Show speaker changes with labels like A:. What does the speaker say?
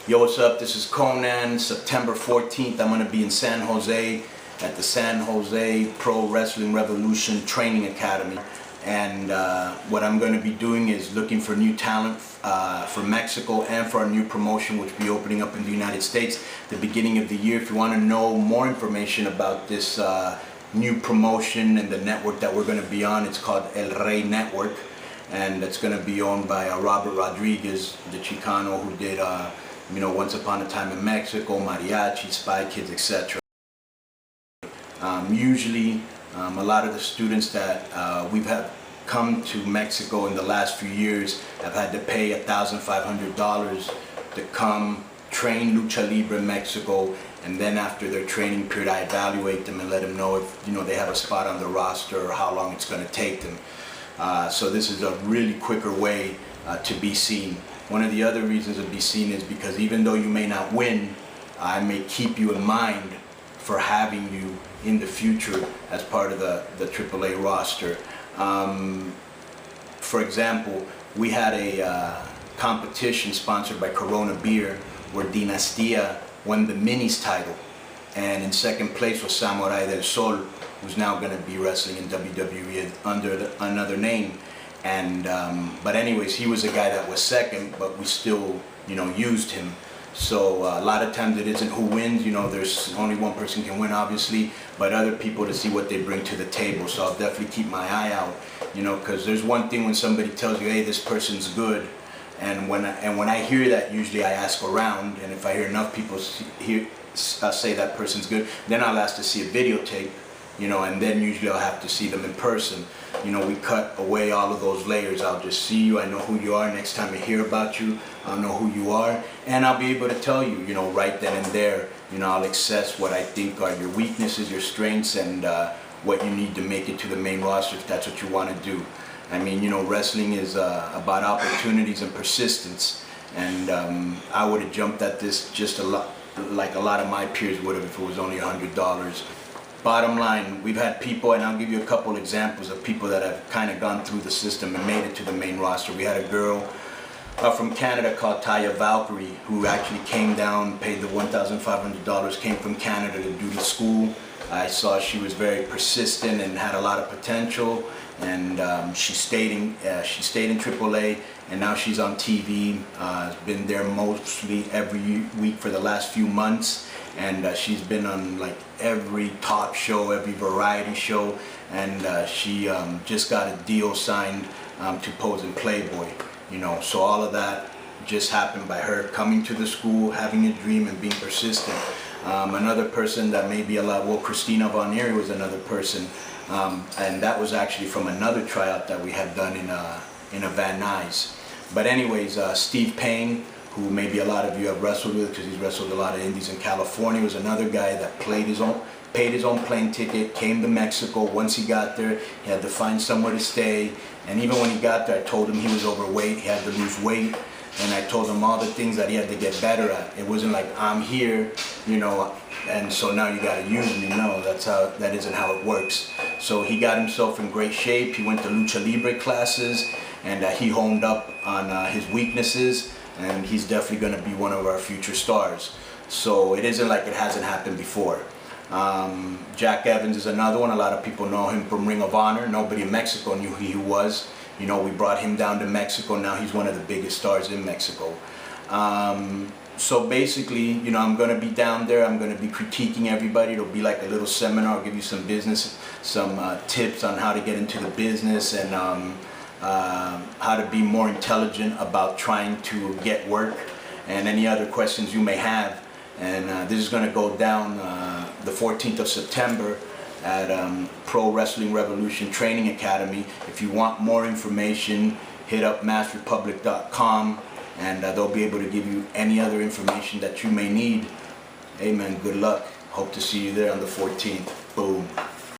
A: Yo, what's up? This is Konnan. September 14th, I'm going to be in San Jose at the San Jose Pro Wrestling Revolution Training Academy. And what I'm going to be doing is looking for new talent for Mexico and for our new promotion, which will be opening up in the United States at the beginning of the year. If you want to know more information about this new promotion and the network that we're going to be on, it's called El Rey Network. And it's going to be owned by Robert Rodriguez, the Chicano who did Once Upon a Time in Mexico, Mariachi, Spy Kids, etc. Usually, a lot of the students that we've had come to Mexico in the last few years have had to pay $1,500 to come train lucha libre in Mexico, and then after their training period, I evaluate them and let them know if they have a spot on the roster or how long it's going to take them. So this is a really quicker way to be seen. One of the other reasons to be seen is because even though you may not win, I may keep you in mind for having you in the future as part of the AAA roster. For example, we had a competition sponsored by Corona Beer where Dinastia won the Minis title, and in second place was Samurai del Sol, who's now going to be wrestling in WWE under another name. And but anyways, he was a guy that was second, but we still used him. So a lot of times it isn't who wins, there's only one person can win obviously, but other people to see what they bring to the table. So I'll definitely keep my eye out, because there's one thing when somebody tells you, hey, this person's good, and when I hear that, usually I ask around, and if I hear enough people say that person's good, then I'll ask to see a videotape, and then usually I'll have to see them in person. We cut away all of those layers. I'll just see you, I know who you are. Next time I hear about you, I'll know who you are, and I'll be able to tell you, right then and there. I'll assess what I think are your weaknesses, your strengths, and what you need to make it to the main roster if that's what you want to do. I mean, wrestling is about opportunities and persistence, and I would have jumped at this just a lot, like a lot of my peers would have if it was only $100. Bottom line, we've had people, and I'll give you a couple examples of people that have kind of gone through the system and made it to the main roster. We had a girl from Canada called Taya Valkyrie, who actually came down, paid the $1,500, came from Canada to do the school. I saw she was very persistent and had a lot of potential, and she stayed in AAA, and now she's on TV. Been there mostly every week for the last few months, and she's been on like every talk show, every variety show, and she just got a deal signed to pose in Playboy. So all of that just happened by her coming to the school, having a dream, and being persistent. Another person that may be a lot, well, Christina Von Eerie was another person, and that was actually from another tryout that we had done in a Van Nuys. But anyways, Steve Payne, who maybe a lot of you have wrestled with because he's wrestled a lot of indies in California, was another guy that paid his own plane ticket, came to Mexico. Once he got there, he had to find somewhere to stay, and even when he got there, I told him he was overweight, he had to lose weight, and I told him all the things that he had to get better at. It wasn't like, I'm here, and so now you gotta use me. No, that isn't how it works. So he got himself in great shape. He went to lucha libre classes, and he honed up on his weaknesses, and he's definitely gonna be one of our future stars. So it isn't like it hasn't happened before. Jack Evans is another one. A lot of people know him from Ring of Honor. Nobody in Mexico knew who he was. We brought him down to Mexico. Now he's one of the biggest stars in Mexico. So basically, I'm going to be down there. I'm going to be critiquing everybody. It'll be like a little seminar. I'll give you some tips on how to get into the business, and how to be more intelligent about trying to get work, and any other questions you may have. And this is going to go down the 14th of September at Pro Wrestling Revolution Training Academy. If you want more information, hit up massrepublic.com, and they'll be able to give you any other information that you may need. Hey man, good luck. Hope to see you there on the 14th. Boom.